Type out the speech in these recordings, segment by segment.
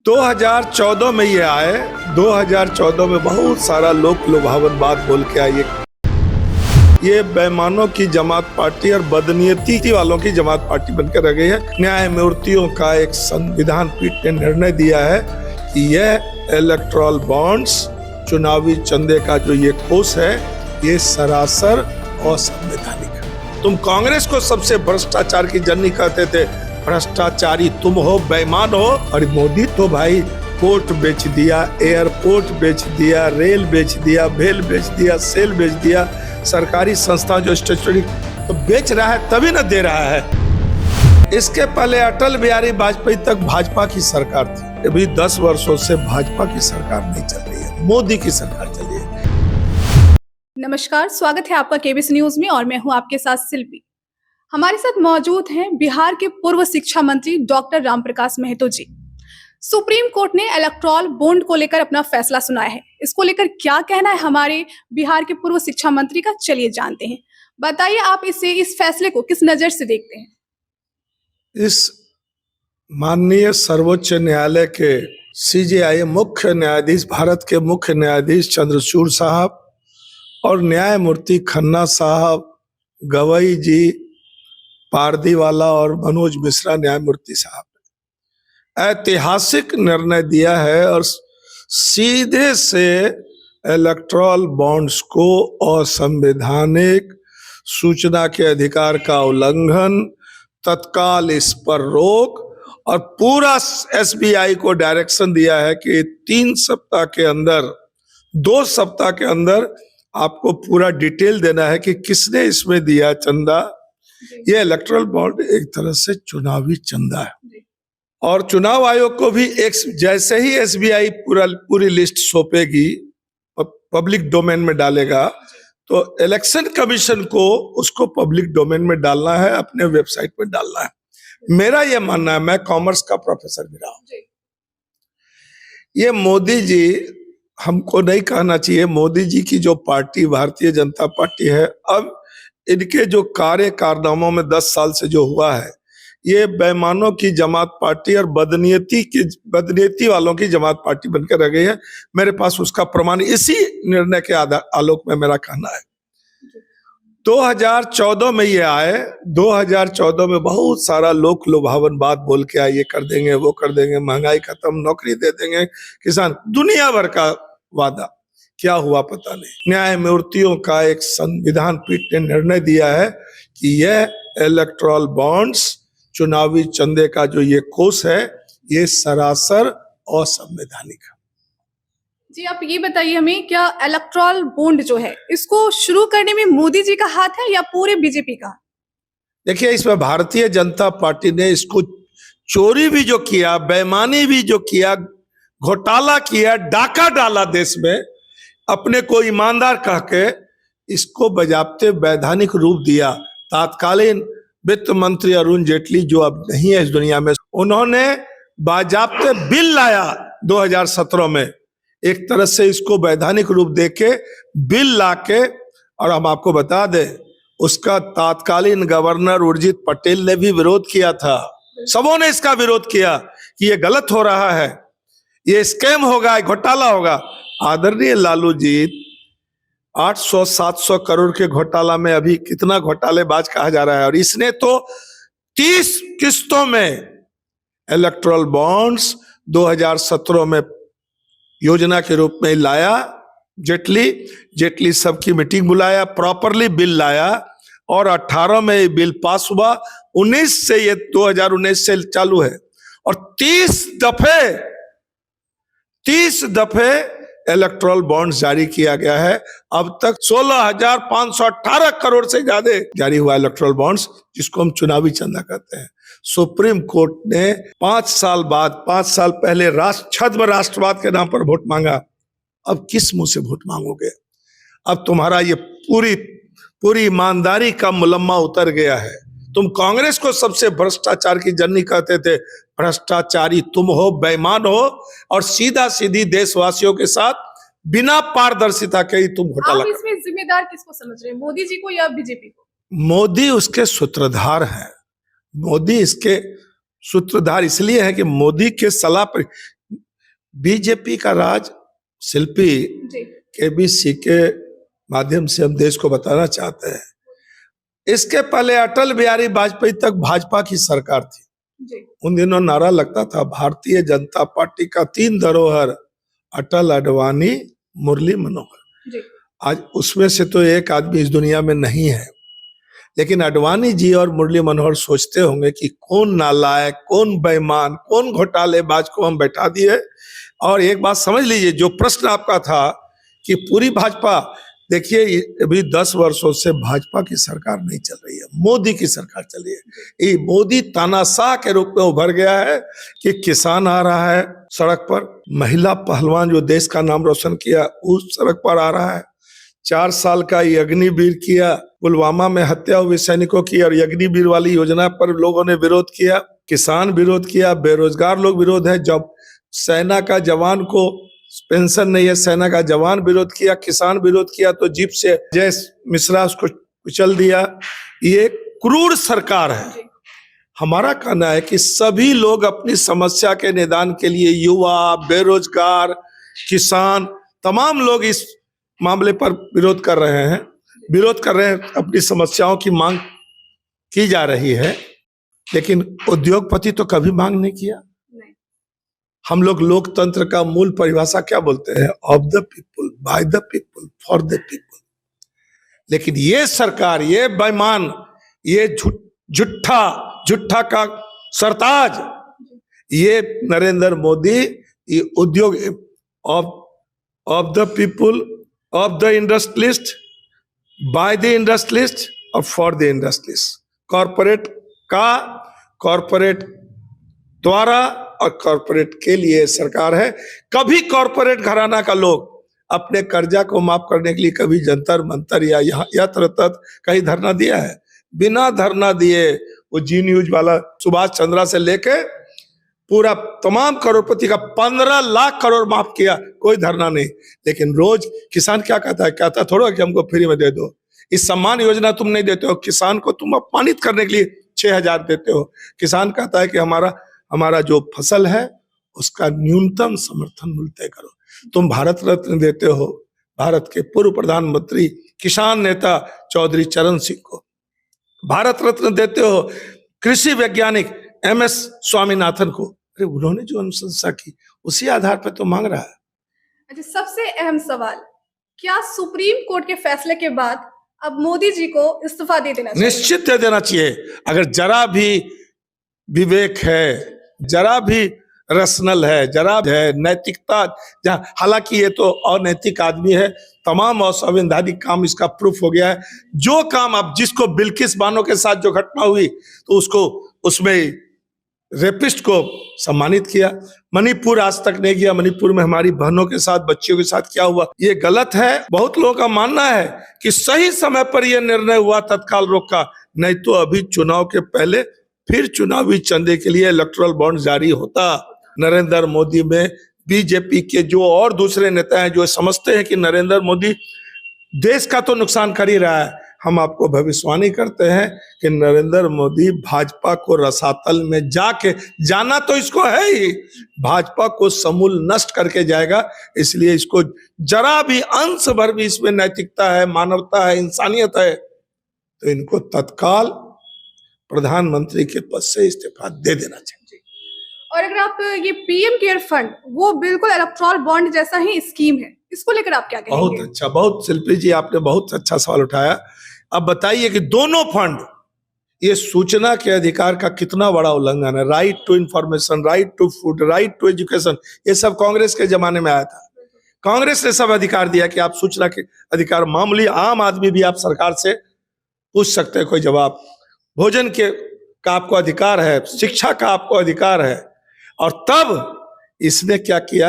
2014 में ये आए। 2014 में बहुत सारा लोक लुभावन बात बोल के आए। ये बेईमानों की जमात पार्टी और बदनीयती वालों की जमात पार्टी बनकर रह गई है। न्यायमूर्तियों का एक संविधान पीठ ने निर्णय दिया है कि यह इलेक्टोरल बॉन्ड्स, चुनावी चंदे का जो ये कोष है, ये सरासर असंवैधानिक है। तुम कांग्रेस को सबसे भ्रष्टाचार की जननी कहते थे, भ्रष्टाचारी तुम हो, बेईमान हो। और मोदी तो भाई पोर्ट बेच दिया, एयरपोर्ट बेच दिया, रेल बेच दिया, भेल बेच दिया, सेल बेच दिया। सरकारी संस्था जो स्टेचुरी तो बेच रहा है तभी ना दे रहा है। इसके पहले अटल बिहारी वाजपेयी तक भाजपा की सरकार थी। अभी 10 वर्षों से भाजपा की सरकार नहीं चल रही है, मोदी की सरकार चल रही है। नमस्कार, स्वागत है आपका केबीसी न्यूज में और मैं हूं आपके साथ शिल्पी। हमारे साथ मौजूद हैं बिहार के पूर्व शिक्षा मंत्री डॉक्टर रामप्रकाश महतो जी। सुप्रीम कोर्ट ने इलेक्टोरल बॉन्ड को लेकर अपना फैसला सुनाया है। इसको लेकर क्या कहना है हमारे बिहार के पूर्व शिक्षा मंत्री का, चलिए जानते हैं। बताइए आप इस फैसले को किस नजर से देखते हैं? इस माननीय सर्वोच्च न्यायालय के सीजेआई मुख्य न्यायाधीश, भारत के मुख्य न्यायाधीश चंद्रचूड़ साहब और न्यायमूर्ति खन्ना साहब, गवई जी, पारदीवाला और मनोज मिश्रा न्यायमूर्ति साहब ने ऐतिहासिक निर्णय दिया है और सीधे से इलेक्टोरल बॉन्ड्स को असंवैधानिक, सूचना के अधिकार का उल्लंघन, तत्काल इस पर रोक और पूरा एसबीआई को डायरेक्शन दिया है कि 3 सप्ताह के अंदर, 2 सप्ताह के अंदर आपको पूरा डिटेल देना है कि किसने इसमें दिया चंदा। ये इलेक्टोरल बॉन्ड एक तरह से चुनावी चंदा है और चुनाव आयोग को भी एक जैसे ही एसबीआई पूरी लिस्ट सौंपेगी, पब्लिक डोमेन में डालेगा, तो इलेक्शन कमीशन को उसको पब्लिक डोमेन में डालना है, अपने वेबसाइट पे डालना है। मेरा ये मानना है, मैं कॉमर्स का प्रोफेसर भी रहा हूं, ये मोदी जी, हमको नहीं कहना चाहिए, मोदी जी की जो पार्टी भारतीय जनता पार्टी है, अब इनके जो कारनामों में 10 साल से जो हुआ है, ये बेईमानों की जमात पार्टी और बदनीयती वालों की जमात पार्टी बनकर रह गई है। मेरे पास उसका प्रमाण इसी निर्णय के आलोक में मेरा कहना है। 2014 में ये आए। 2014 में बहुत सारा लोक लुभावन बात बोल के आए, ये कर देंगे, वो कर देंगे, महंगाई खत्म, नौकरी दे देंगे, किसान, दुनिया भर का वादा। क्या हुआ पता नहीं। न्यायमूर्तियों का एक संविधान पीठ ने निर्णय दिया है कि यह इलेक्टोरल बॉन्ड्स, चुनावी चंदे का जो ये कोष है, ये सरासर असंवैधानिक है। जी, आप ये बताइए हमें, क्या इलेक्टोरल बॉन्ड जो है, इसको शुरू करने में मोदी जी का हाथ है या पूरे बीजेपी का? देखिए, इसमें भारतीय जनता पार्टी ने इसको चोरी भी जो किया, बेईमानी भी जो किया, घोटाला किया, डाका डाला देश में, अपने को ईमानदार कह के इसको बजाबते वैधानिक रूप दिया। तात्कालीन वित्त मंत्री अरुण जेटली, जो अब नहीं है इस दुनिया में, उन्होंने बाजाबते बिल लाया 2017 में, एक तरह से इसको वैधानिक रूप देके बिल लाके, और हम आपको बता दें, उसका तात्कालीन गवर्नर उर्जित पटेल ने भी विरोध किया था। सबों ने इसका विरोध किया कि ये गलत हो रहा है, ये स्कैम होगा, घोटाला होगा। आदरणीय लालू जी, 800-700 करोड़ के घोटाला में अभी कितना घोटालेबाज कहा जा रहा है, और इसने तो 30 किस्तों में इलेक्टोरल बॉन्ड्स 2017 में योजना के रूप में लाया। जेटली सबकी मीटिंग बुलाया, प्रॉपरली बिल लाया और 18 में ये बिल पास हुआ। 19 से ये 2019 से चालू है और 30 दफे इलेक्टोरल बॉन्ड्स जारी किया गया है। अब तक 16,518 करोड़ से ज्यादा जारी हुआ इलेक्टोरल बॉन्ड्स, जिसको हम चुनावी चंदा कहते हैं। सुप्रीम कोर्ट ने 5 साल पहले छद्म राष्ट्रवाद के नाम पर वोट मांगा। अब किस मुंह से वोट मांगोगे? अब तुम्हारा ये पूरी ईमानदारी का मुलम्मा उतर गया है। तुम कांग्रेस को सबसे भ्रष्टाचार की जननी कहते थे, भ्रष्टाचारी तुम हो, बेईमान हो और सीधी देशवासियों के साथ बिना पारदर्शिता के ही तुम घोटाला। आप इसमें जिम्मेदार किसको समझ रहे हैं, मोदी जी को या बीजेपी को? मोदी उसके सूत्रधार हैं। मोदी इसके सूत्रधार इसलिए है कि मोदी के सलाह पर बीजेपी का राज शिल्पी जी केबीसी के माध्यम से हम देश को बताना चाहते हैं। इसके पहले अटल बिहारी वाजपेयी तक भाजपा की सरकार थी। जी उन दिनों नारा लगता था भारतीय जनता पार्टी का 3 धरोहर, अटल, आडवाणी, मुरली मनोहर। जी आज उसमें से तो एक आदमी इस दुनिया में नहीं है, लेकिन आडवाणी जी और मुरली मनोहर सोचते होंगे कि कौन नालायक, कौन बेईमान, कौन घोटालेबाज को हम बैठा दिए। और एक बात समझ लीजिए, जो प्रश्न आपका था कि पूरी भाजपा, देखिए अभी 10 वर्षों से भाजपा की सरकार नहीं चल रही है, मोदी की सरकार चल रही है। ये मोदी तानाशाह के रूप में उभर गया है कि किसान आ रहा है सड़क पर, महिला पहलवान जो देश का नाम रोशन किया उस सड़क पर आ रहा है, 4 साल का ये अग्निवीर किया, पुलवामा में हत्या हुई सैनिकों की, और अग्निवीर वाली योजना पर लोगों ने विरोध किया, किसान विरोध किया, बेरोजगार लोग विरोध है, जब सेना का जवान को पेंशन नहीं है, सेना का जवान विरोध किया, किसान विरोध किया, तो जीप से जय मिश्रा उसको कुचल दिया। ये क्रूर सरकार है। हमारा कहना है कि सभी लोग अपनी समस्या के निदान के लिए, युवा, बेरोजगार, किसान, तमाम लोग इस मामले पर विरोध कर रहे हैं, अपनी समस्याओं की मांग की जा रही है। लेकिन उद्योगपति तो कभी मांग नहीं किया। हम लोग लोकतंत्र का मूल परिभाषा क्या बोलते हैं? Of the people, by the people, for the people. लेकिन ये सरकार, ये बेईमान, ये झूठा का सरताज, ये नरेंद्र मोदी, ये उद्योग of the people, of the industrialist, by the industrialist और फॉर द इंडस्ट्रियलिस्ट, कॉरपोरेट द्वारा और कॉरपोरेट के लिए सरकार है। कभी कॉरपोरेट घराना का लोग अपने कर्जा को माफ करने के लिए कभी जंतर मंतर या यत्र तत्र कहीं धरना दिया है? बिना धरना दिए वो जी न्यूज वाला सुभाष चंद्रा से लेके पूरा तमाम करोड़पति का 15 लाख करोड़ माफ किया, कोई धरना नहीं। लेकिन रोज किसान क्या कहता है थोड़ा कि हमको फ्री में दे दो, इस सम्मान योजना तुम नहीं देते हो, किसान को तुम अपमानित करने के लिए 6,000 देते हो। किसान कहता है कि हमारा जो फसल है उसका न्यूनतम समर्थन मूल्य तय करो। तुम भारत रत्न देते हो भारत के पूर्व प्रधानमंत्री किसान नेता चौधरी चरण सिंह को, भारत रत्न देते हो कृषि वैज्ञानिक MS स्वामीनाथन को। अरे उन्होंने जो अनुशंसा की उसी आधार पर तो मांग रहा है। अच्छा, सबसे अहम सवाल, क्या सुप्रीम कोर्ट के फैसले के बाद अब मोदी जी को इस्तीफा दे देना चाहिए? निश्चित दे देना चाहिए। अगर जरा भी विवेक है, जरा भी रसनल है, जरा है नैतिकता, जहाँ हालांकि ये तो अनैतिक आदमी है, तमाम असंवैधानिक काम इसका प्रूफ हो गया है। जो काम अब जिसको बिल्किस बानो के साथ जो घटना हुई तो उसको उसमें रेपिस्ट को सम्मानित किया, मणिपुर आज तक नहीं किया। मणिपुर में हमारी बहनों के साथ, बच्चियों के साथ क्या हुआ, ये गलत है। बहुत लोगों का मानना है कि सही समय पर यह निर्णय हुआ तत्काल रोक का, नहीं तो अभी चुनाव के पहले फिर चुनावी चंदे के लिए इलेक्टोरल बॉन्ड जारी होता। नरेंद्र मोदी में बीजेपी के जो और दूसरे नेता हैं जो समझते हैं कि नरेंद्र मोदी देश का तो नुकसान कर ही रहा है, हम आपको भविष्यवाणी करते हैं कि नरेंद्र मोदी भाजपा को रसातल में जाना तो इसको है ही, भाजपा को समूल नष्ट करके जाएगा। इसलिए इसको जरा भी अंश भर भी इसमें नैतिकता है, मानवता है, इंसानियत है, तो इनको तत्काल प्रधानमंत्री के पद से इस्तीफा दे देना चाहिए। और अगर आप ये PM केयर फंड, वो बिल्कुल इलेक्टोरल बॉन्ड जैसा ही स्कीम है, इसको लेकर आप क्या कहेंगे? बहुत अच्छा, बहुत शिल्पी जी आपने बहुत अच्छा सवाल उठाया। अब बताइए कि दोनों फंड, ये सूचना के अधिकार का कितना बड़ा उल्लंघन है। Right to information, right to food, right to education, ये सब कांग्रेस के जमाने में आया था। कांग्रेस ने सब अधिकार दिया कि आप सूचना के अधिकार, मामूली आम आदमी भी आप सरकार से पूछ सकते हैं कोई जवाब, भोजन का आपको अधिकार है, शिक्षा का आपको अधिकार है। और तब इसने क्या किया,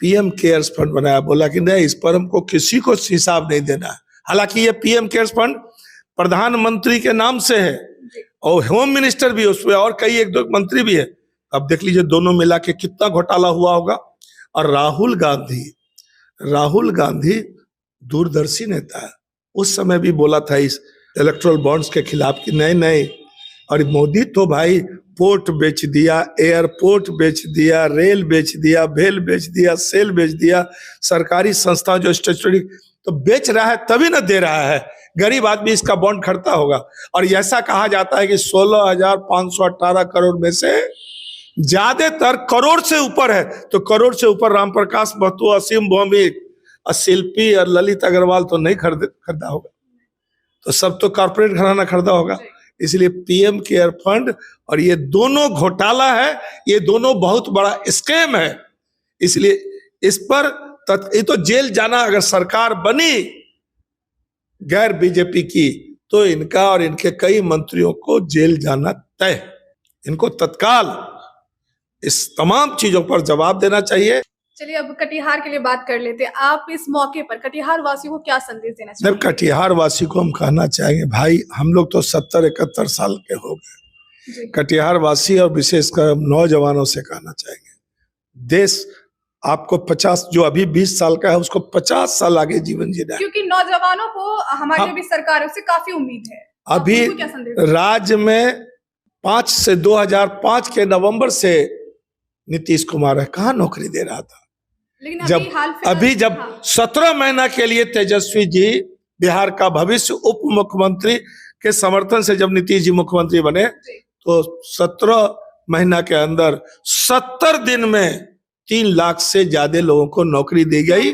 PM केयर्स फंड बनाया, बोला कि नहीं, इस पर हमको किसी को हिसाब नहीं देना है। हालांकि ये PM केयर्स फंड प्रधानमंत्री के नाम से है और होम मिनिस्टर भी उसमें और कई 1-2 मंत्री भी है। अब देख लीजिए दोनों मिला के कितना घोटाला हुआ होगा। और राहुल गांधी दूरदर्शी नेता है, उस समय भी बोला था इस इलेक्टोरल बॉन्ड्स के खिलाफ कि नहीं, और मोदी तो भाई पोर्ट बेच दिया, एयरपोर्ट बेच दिया, रेल बेच दिया, भेल बेच दिया, सेल बेच दिया, सरकारी संस्था जो स्टेचुरी तो बेच रहा है तभी ना दे रहा है। गरीब आदमी इसका बॉन्ड खरीदता होगा। और ऐसा कहा जाता है कि 16,518 करोड़ में से ज्यादातर करोड़ से ऊपर है, तो करोड़ से ऊपर रामप्रकाश महतो, असीम भौमिक, शिल्पी और ललित अग्रवाल तो नहीं खरीदा होगा, तो सब तो कॉर्पोरेट घराना खरीदा होगा। इसलिए पीएम केयर फंड और ये दोनों घोटाला है, ये दोनों बहुत बड़ा स्कैम है। इसलिए इस पर ये तो जेल जाना, अगर सरकार बनी गैर बीजेपी की तो इनका और इनके कई मंत्रियों को जेल जाना तय। इनको तत्काल इस तमाम चीजों पर जवाब देना चाहिए। चलिए अब कटिहार के लिए बात कर लेते हैं। आप इस मौके पर कटिहार वासियों को क्या संदेश देना जब चाहिए? कटिहार वासी को हम कहना चाहेंगे, भाई हम लोग तो 70-71 साल के हो गए। जी। कटिहार वासी और विशेषकर हम नौजवानों से कहना चाहेंगे, देश आपको 50, जो अभी 20 साल का है उसको 50 साल आगे जीवन जीना है। क्योंकि नौजवानों को हमारी हाँ। अभी सरकार है उससे काफी उम्मीद है। अभी आप उनको क्या संदेश देंगे? राज्य में 2005 के नवंबर से नीतीश कुमार है, कहाँ नौकरी दे रहा था। लेकिन जब 17 महीना के लिए तेजस्वी जी बिहार का भविष्य उप मुख्यमंत्री के समर्थन से जब नीतीश जी मुख्यमंत्री बने, तो 17 महीना के अंदर 70 दिन में 3 लाख से ज्यादा लोगों को नौकरी दी गई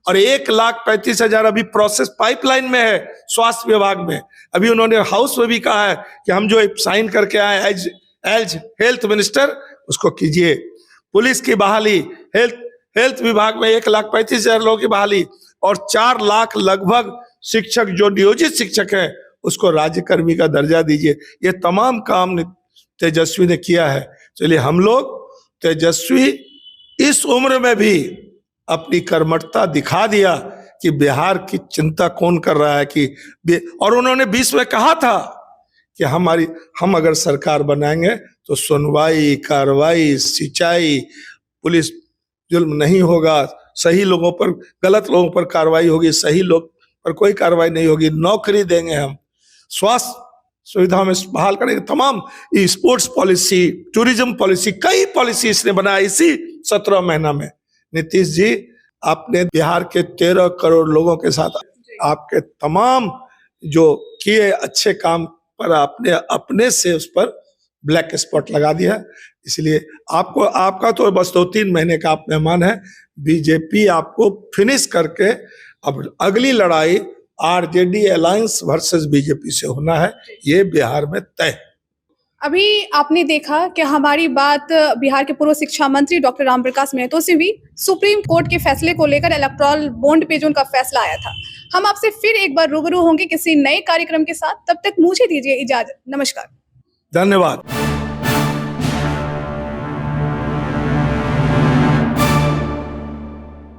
और 1,35,000 अभी प्रोसेस पाइपलाइन में है स्वास्थ्य विभाग में। अभी उन्होंने हाउस में भी कहा है कि हम जो साइन करके आए एज हेल्थ मिनिस्टर उसको कीजिए। पुलिस की बहाली, हेल्थ विभाग में 1,35,000 लोगों की बहाली और 4 लाख लगभग शिक्षक जो नियोजित शिक्षक हैं उसको राज्यकर्मी का दर्जा दीजिए। ये तमाम काम तेजस्वी ने किया है। चलिए हम लोग तेजस्वी इस उम्र में भी अपनी कर्मठता दिखा दिया कि बिहार की चिंता कौन कर रहा है कि, और उन्होंने 20 में कहा था कि हम अगर सरकार बनाएंगे तो सुनवाई, कार्रवाई, सिंचाई, पुलिस जुल्म नहीं होगा, सही लोगों पर, गलत लोगों पर कार्रवाई होगी, सही लोग पर कोई कार्रवाई नहीं होगी, नौकरी देंगे हम, स्वास्थ्य सुविधा में बहाल करेंगे, तमाम स्पोर्ट्स पॉलिसी, टूरिज्म पॉलिसी, कई पॉलिसी इसने बनाया इसी 17 महीना में। नीतीश जी, आपने बिहार के 13 करोड़ लोगों के साथ आपके तमाम जो किए अच्छे काम पर आपने अपने से उस पर ब्लैक स्पॉट लगा दिया। इसलिए आपका तो बस 2-3 महीने का आप मेहमान है। बीजेपी आपको फिनिश करके अब अगली लड़ाई आरजेडी अलायंस वर्सेस बीजेपी से होना है, ये बिहार में तय। अभी आपने देखा कि हमारी बात बिहार के पूर्व शिक्षा मंत्री डॉक्टर रामप्रकाश महतो से भी सुप्रीम कोर्ट के फैसले को लेकर इलेक्टोरल बॉन्ड पे जो उनका फैसला आया था। हम आपसे फिर एक बार रूबरू होंगे किसी नए कार्यक्रम के साथ। तब तक मुझे दीजिए इजाजत। नमस्कार। धन्यवाद।